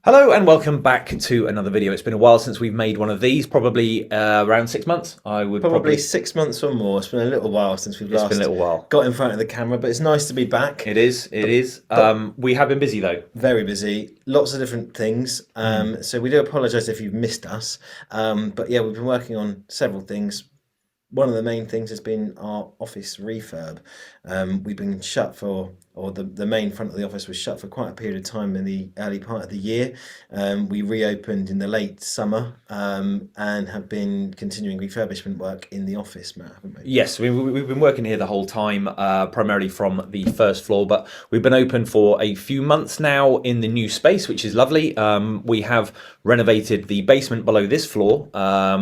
Hello and welcome back to another video. It's been a while since we've made one of these, probably around 6 months. I would Probably probably, 6 months or more. It's been a little while since we've it's been a last little while. got in front of the camera, but it's nice to be back. It is, it But is. but We have been busy though. very busy, lots of different things. Mm. So we do apologise if you've missed us. But yeah, we've been working on several things. One of the main things has been our office refurb. We've been shut for, or the main front of the office was shut for quite a period of time in the early part of the year. We reopened in the late summer and have been continuing refurbishment work in the office, Matt, haven't we? Yes, we've been working here the whole time, primarily from the first floor, but we've been open for a few months now in the new space, which is lovely. We have renovated the basement below this floor,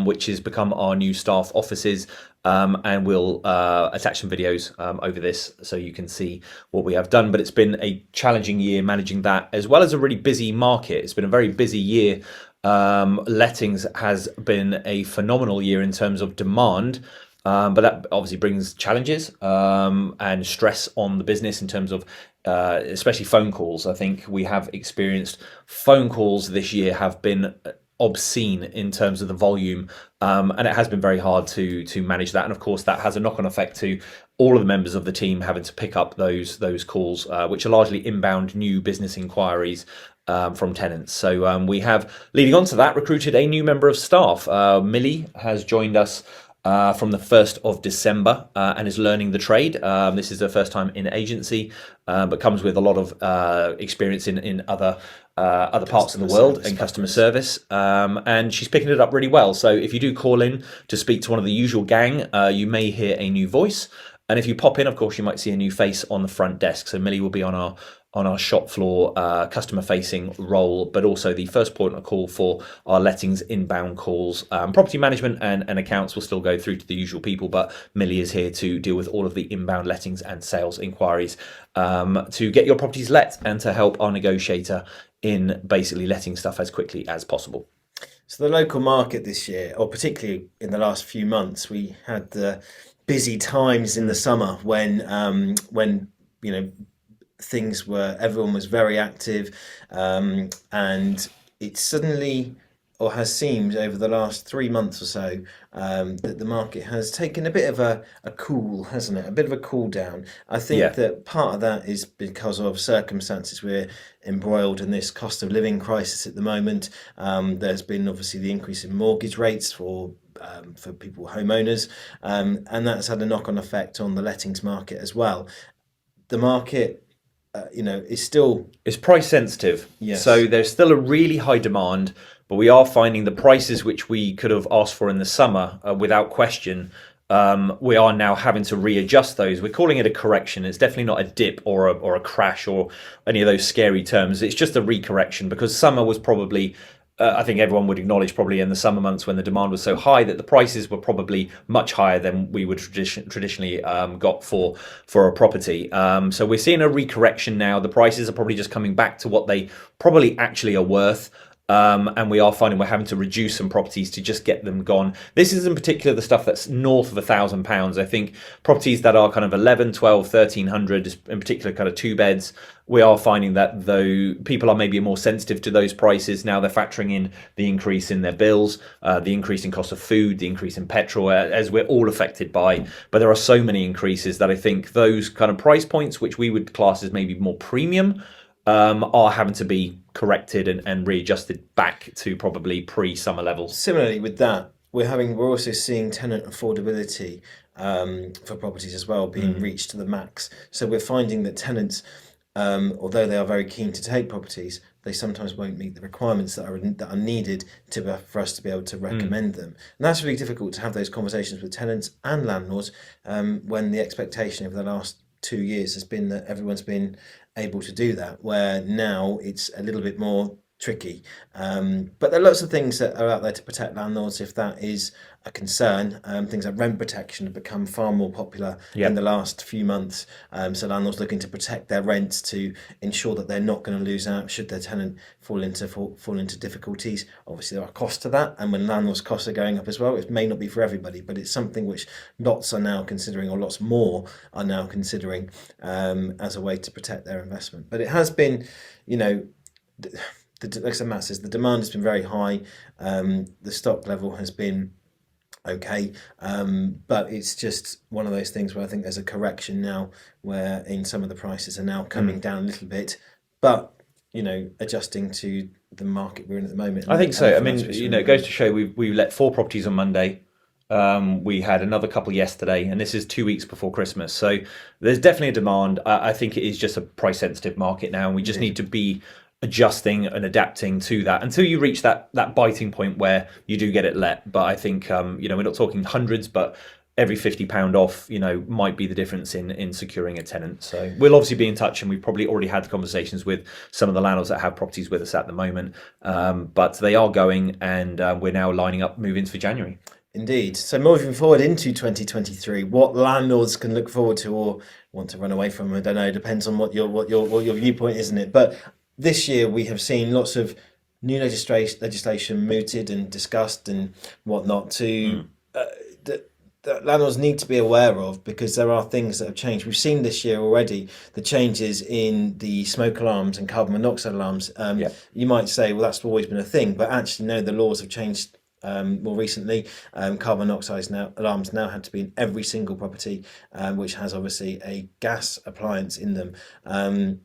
which has become our new staff offices. And we'll attach some videos over this so you can see what we have done. But it's been a challenging year managing that, as well as a really busy market. It's been a very busy year. Lettings has been a phenomenal year in terms of demand. But that obviously brings challenges and stress on the business in terms of especially phone calls. I think we have experienced phone calls this year have been obscene in terms of the volume, and it has been very hard to manage that. And of course, that has a knock-on effect to all of the members of the team having to pick up those calls, which are largely inbound new business inquiries from tenants. So we have, leading on to that, recruited a new member of staff. Millie has joined us from the 1st of December and is learning the trade. This is her first time in agency, but comes with a lot of experience in other parts of the Customer world service and customer backwards. service. And she's picking it up really well. So if you do call in to speak to one of the usual gang, you may hear a new voice. And if you pop in, of course, you might see a new face on the front desk. So Millie will be on our shop floor customer facing role, but also the first point of call for our lettings inbound calls. Property management and accounts will still go through to the usual people, but Millie is here to deal with all of the inbound lettings and sales inquiries to get your properties let and to help our negotiator in basically letting stuff as quickly as possible. So the local market this year, or particularly in the last few months, we had the busy times in the summer when things were everyone was very active, and it suddenly or has seemed over the last 3 months or so that the market has taken a bit of a cool, hasn't it? A bit of a cool down. I think Yeah. that part of that is because of circumstances. We're embroiled in this cost of living crisis at the moment. There's been obviously the increase in mortgage rates for people, homeowners, and that's had a knock-on effect on the lettings market as well. The market, is still, It's price sensitive. So yes. there's still a really high demand, but we are finding the prices which we could have asked for in the summer without question. We are now having to readjust those. We're calling it a correction. It's definitely not a dip or a crash or any of those scary terms. It's just a recorrection because summer was probably I think everyone would acknowledge probably in the summer months when the demand was so high that the prices were probably much higher than we would traditionally got for a property. So we're seeing a recorrection now. The prices are probably just coming back to what they probably actually are worth. And we are finding we're having to reduce some properties to just get them gone. This is in particular the stuff that's north of £1,000. I think properties that are kind of 11, 12, 1300, in particular kind of two beds, we are finding that though people are maybe more sensitive to those prices now, they're factoring in the increase in their bills, the increase in cost of food, the increase in petrol, as we're all affected by. But there are so many increases that I think those kind of price points, which we would class as maybe more premium, are having to be corrected and readjusted back to probably pre-summer levels. Similarly, with that, we're also seeing tenant affordability for properties as well being Mm. reached to the max. So we're finding that tenants, although they are very keen to take properties, they sometimes won't meet the requirements that are needed for us to be able to Mm. recommend them. And that's really difficult to have those conversations with tenants and landlords when the expectation over the last 2 years has been that everyone's been able to do that, where now it's a little bit more tricky. But there are lots of things that are out there to protect landlords if that is a concern. Things like rent protection have become far more popular in the Yep. last few months. So landlords looking to protect their rents to ensure that they're not going to lose out should their tenant fall into difficulties. Obviously, there are costs to that, and when landlords' costs are going up as well, it may not be for everybody, but it's something which lots are now considering, or lots more are now considering as a way to protect their investment. But it has been, you know, like I said, Matt says, the demand has been very high. The stock level has been okay, but it's just one of those things where I think there's a correction now, where in some of the prices are now coming down a little bit, but adjusting to the market we're in at the moment I think and the so. I financial mean, position we're it in at goes the to show we let 4 properties on Monday. We had another couple yesterday, and this is 2 weeks before Christmas. So there's definitely a demand. I think it is just a price sensitive market now, and we just moment. need to be adjusting and adapting to that until you reach that biting point where you do get it let. But I think we're not talking hundreds, but every £50 off, might be the difference in securing a tenant. So we'll obviously be in touch, and we've probably already had conversations with some of the landlords that have properties with us at the moment. But they are going, and we're now lining up move-ins for January. Indeed. So moving forward into 2023, what landlords can look forward to or want to run away from, I don't know, depends on what your viewpoint is, isn't it? But this year we have seen lots of new legislation mooted and discussed and whatnot that landlords need to be aware of, because there are things that have changed. We've seen this year already the changes in the smoke alarms and carbon monoxide alarms. Yeah. You might say, well, that's always been a thing, but actually, no, the laws have changed more recently. Carbon monoxide alarms now have to be in every single property, which has obviously a gas appliance in them.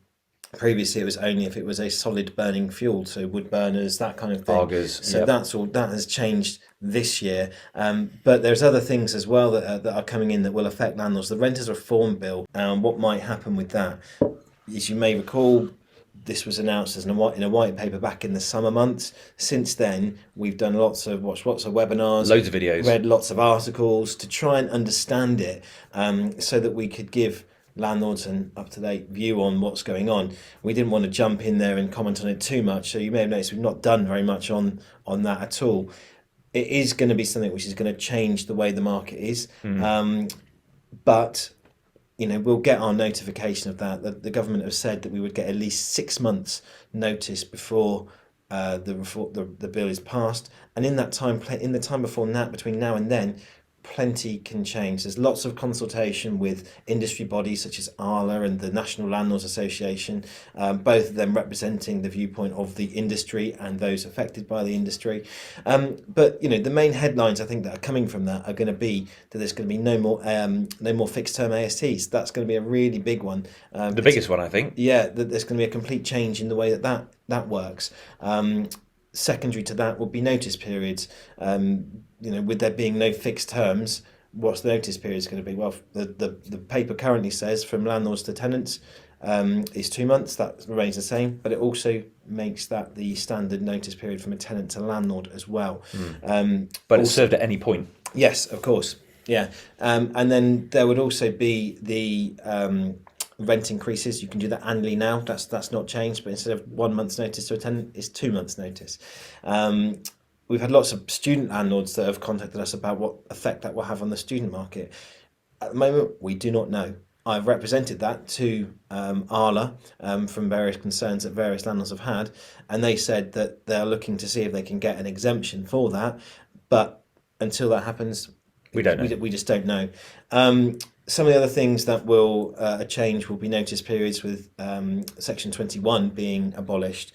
Previously, it was only if it was a solid burning fuel, so wood burners, that kind of thing. Argos, So yep. that's all that has changed this year. But there's other things as well that are coming in that will affect landlords. The Renters Reform Bill. What might happen with that? As you may recall, this was announced in a white paper back in the summer months. Since then, we've done watched lots of webinars, Loads of videos, read lots of articles to try and understand it, so that we could give landlords an up-to-date view on what's going on. We didn't want to jump in there and comment on it too much, so you may have noticed we've not done very much on that at all. It is going to be something which is going to change the way the market is, but we'll get our notification of that. The government have said that we would get at least 6 months notice before the bill is passed, and in that time, between now and then, plenty can change. There's lots of consultation with industry bodies such as ALA and the National Landlords Association, both of them representing the viewpoint of the industry and those affected by the industry. But the main headlines I think that are coming from that are going to be that there's going to be no more fixed term ASTs. That's going to be a really big one. the biggest one, I think. Yeah, that there's going to be a complete change in the way that works. Secondary to that would be notice periods. With there being no fixed terms, what's the notice period going to be? Well, the paper currently says from landlords to tenants is 2 months. That remains the same, but it also makes that the standard notice period from a tenant to landlord as well. But it's served at any point. Yes, of course. Yeah, and then there would also be the rent increases. You can do that annually now. That's not changed, but instead of 1 month's notice to a tenant, it's 2 months' notice. We've had lots of student landlords that have contacted us about what effect that will have on the student market. At the moment, we do not know. I've represented that to ALA from various concerns that various landlords have had, and they said that they're looking to see if they can get an exemption for that. But until that happens, we don't know. We just don't know. Some of the other things that will change will be notice periods, with Section 21 being abolished.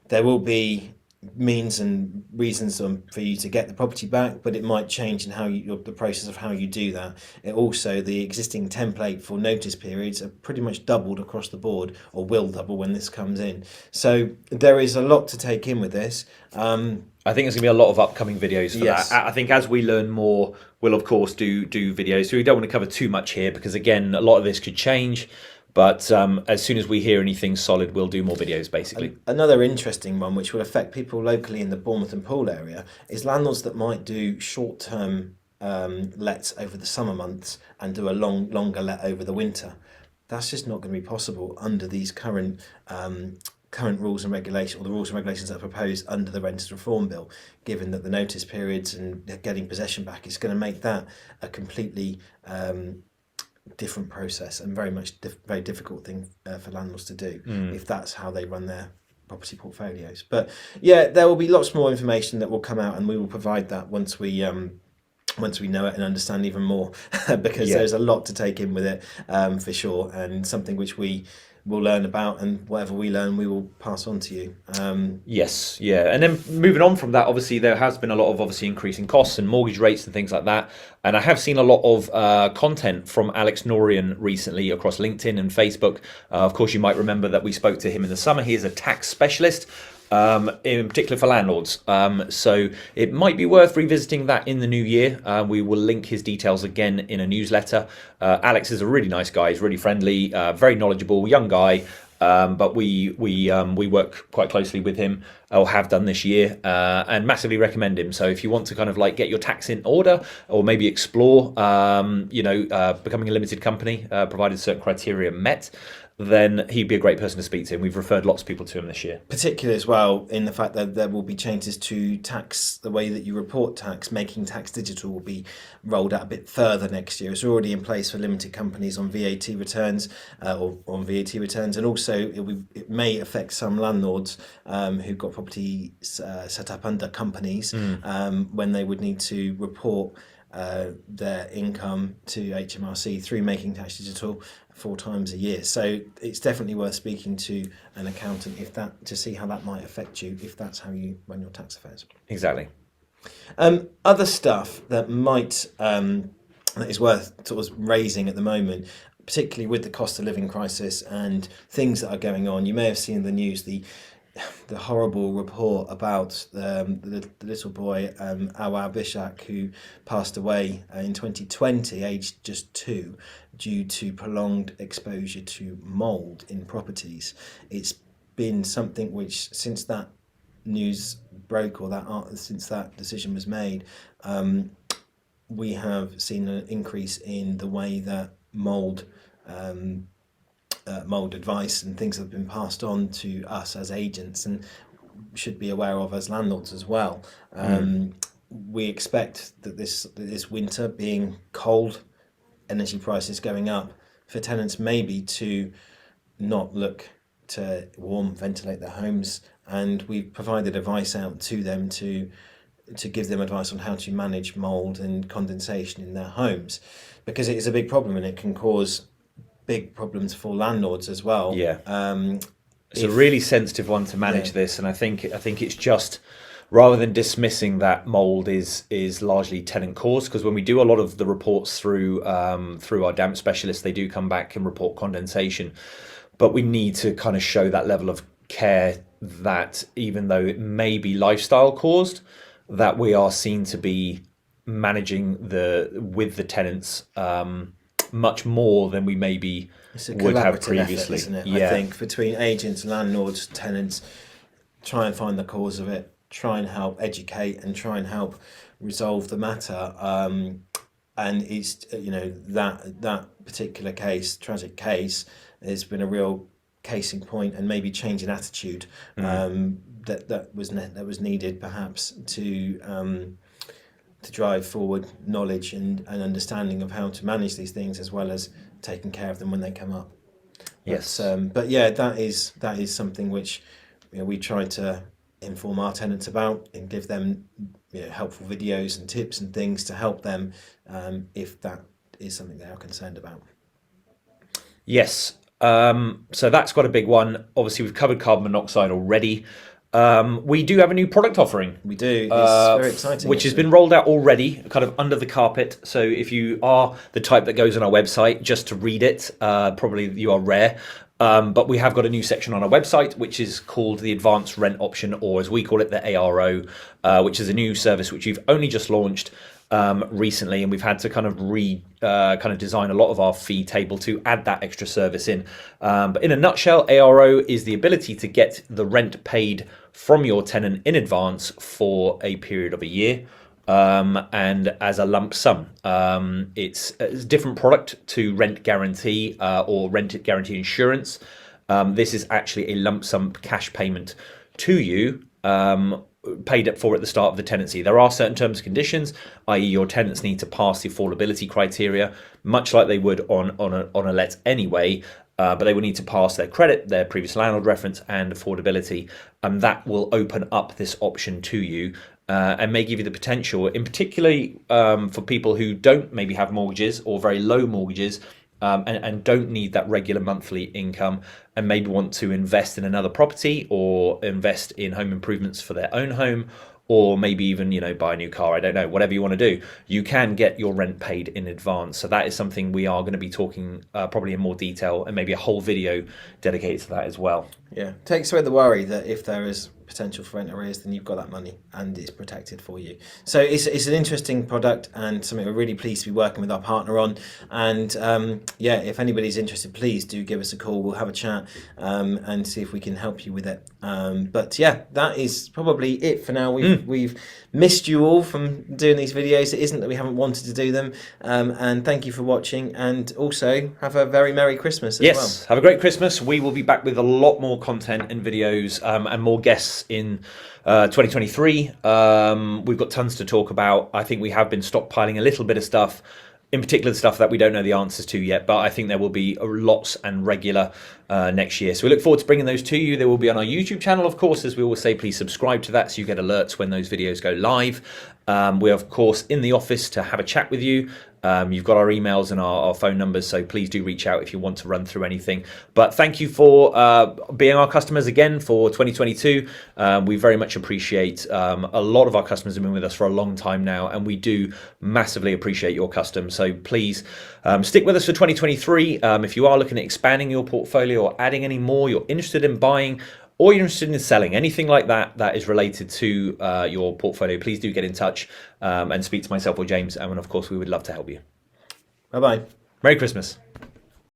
There will be means and reasons for you to get the property back, but it might change in how the process of how you do that. It also, the existing template for notice periods are pretty much doubled across the board, or will double when this comes in. So there is a lot to take in with this. I think there's going to be a lot of upcoming videos for Yes. that. I think as we learn more, we'll of course do videos. So we don't want to cover too much here, because again, a lot of this could change. But as soon as we hear anything solid, we'll do more videos, basically. Another interesting one, which will affect people locally in the Bournemouth and Poole area, is landlords that might do short-term lets over the summer months and do a longer let over the winter. That's just not going to be possible under these current rules and regulations, or the rules and regulations that are proposed under the Renters Reform Bill, given that the notice periods and getting possession back is going to make that a completely different process, and very very difficult thing for landlords to do if that's how they run their property portfolios. But yeah, there will be lots more information that will come out, and we will provide that once we know it and understand even more, because there's a lot to take in with it, for sure, and something which we we'll learn about, and whatever we learn, we will pass on to you. Yes, yeah. And then moving on from that, obviously there has been a lot of obviously increasing costs and mortgage rates and things like that. And I have seen a lot of content from Alex Norian recently across LinkedIn and Facebook. Of course, you might remember that we spoke to him in the summer. He is a tax specialist. In particular for landlords. So it might be worth revisiting that in the new year. We will link his details again in a newsletter. Alex is a really nice guy. He's really friendly, very knowledgeable, young guy. But we work quite closely with him, or have done this year, and massively recommend him. So if you want to kind of like get your tax in order, or maybe explore, becoming a limited company, provided certain criteria met, then he'd be a great person to speak to. And we've referred lots of people to him this year. Particularly as well in the fact that there will be changes to tax, the way that you report tax, making tax digital will be rolled out a bit further next year. It's already in place for limited companies on VAT returns, or on VAT returns, and also it may affect some landlords who've got property set up under companies, when they would need to report their income to HMRC through Making Tax Digital 4 times a year. So it's definitely worth speaking to an accountant to see how that might affect you if that's how you run your tax affairs. Exactly. Other stuff that that is worth sort of raising at the moment, particularly with the cost of living crisis and things that are going on. You may have seen in the news the horrible report about the little boy Awar Bishak, who passed away in 2020, aged just 2, due to prolonged exposure to mould in properties. It's been something which, since that news broke, or since that decision was made, we have seen an increase in the way that mould advice and things have been passed on to us as agents, and should be aware of as landlords as well. We expect that this winter, being cold, energy prices going up, for tenants maybe to not look to ventilate their homes, and we've provided advice out to them to give them advice on how to manage mould and condensation in their homes, because it is a big problem and it can cause big problems for landlords as well. Yeah. It's a really sensitive one to manage this, and I think it's just, rather than dismissing that mould is largely tenant caused, because when we do a lot of the reports through our damp specialists, they do come back and report condensation, but we need to kind of show that level of care that even though it may be lifestyle caused, that we are seen to be managing with the tenants much more than we maybe would have previously. Effort, isn't it? Yeah. I think between agents, landlords, tenants, try and find the cause of it, try and help educate, and try and help resolve the matter. And it's that particular case, tragic case, has been a real casing point, and maybe change in attitude that was needed perhaps to drive forward knowledge and understanding of how to manage these things, as well as taking care of them when they come up. Yes. But yeah, that is something which we try to inform our tenants about, and give them helpful videos and tips and things to help them if that is something they are concerned about. Yes. So that's quite a big one. Obviously, we've covered carbon monoxide already. We do have a new product offering. We do. It's very exciting. Which has been rolled out already, kind of under the carpet. So if you are the type that goes on our website just to read it, probably you are rare. But we have got a new section on our website, which is called the Advanced Rent Option, or as we call it, the ARO, which is a new service which we've only just launched recently, and we've had to kind of design a lot of our fee table to add that extra service in. But in a nutshell, ARO is the ability to get the rent paid from your tenant in advance for a period of a year, and as a lump sum. It's a different product to rent guarantee or rent guarantee insurance. This is actually a lump sum cash payment to you, paid up for at the start of the tenancy. There are certain terms and conditions, i.e. your tenants need to pass the affordability criteria, much like they would on a let anyway, but they will need to pass their credit, their previous landlord reference, and affordability, and that will open up this option to you, and may give you the potential, in particularly for people who don't maybe have mortgages or very low mortgages, and don't need that regular monthly income, and maybe want to invest in another property or invest in home improvements for their own home, or maybe even, buy a new car, I don't know, whatever you want to do, you can get your rent paid in advance. So that is something we are going to be talking probably in more detail, and maybe a whole video dedicated to that as well. Yeah, takes away the worry that if there is potential for rent arrears, then you've got that money and it's protected for you. So it's an interesting product and something we're really pleased to be working with our partner on. And if anybody's interested, please do give us a call. We'll have a chat and see if we can help you with it. But yeah, that is probably it for now. We've missed you all from doing these videos. It isn't that we haven't wanted to do them. And thank you for watching, and also have a very Merry Christmas as well. Yes, have a great Christmas. We will be back with a lot more content and videos and more guests in 2023. We've got tons to talk about. I think we have been stockpiling a little bit of stuff, in particular the stuff that we don't know the answers to yet, but I think there will be lots and regular next year. So we look forward to bringing those to you. They will be on our YouTube channel, of course. As we always say, please subscribe to that so you get alerts when those videos go live. We're, of course, in the office to have a chat with you. You've got our emails and our phone numbers, so please do reach out if you want to run through anything. But thank you for being our customers again for 2022. We very much appreciate a lot of our customers have been with us for a long time now, and we do massively appreciate your custom. So please stick with us for 2023. If you are looking at expanding your portfolio or adding any more, you're interested in buying, or you're interested in selling, anything like that that is related to your portfolio, please do get in touch and speak to myself or James. And of course, we would love to help you. Bye-bye. Merry Christmas.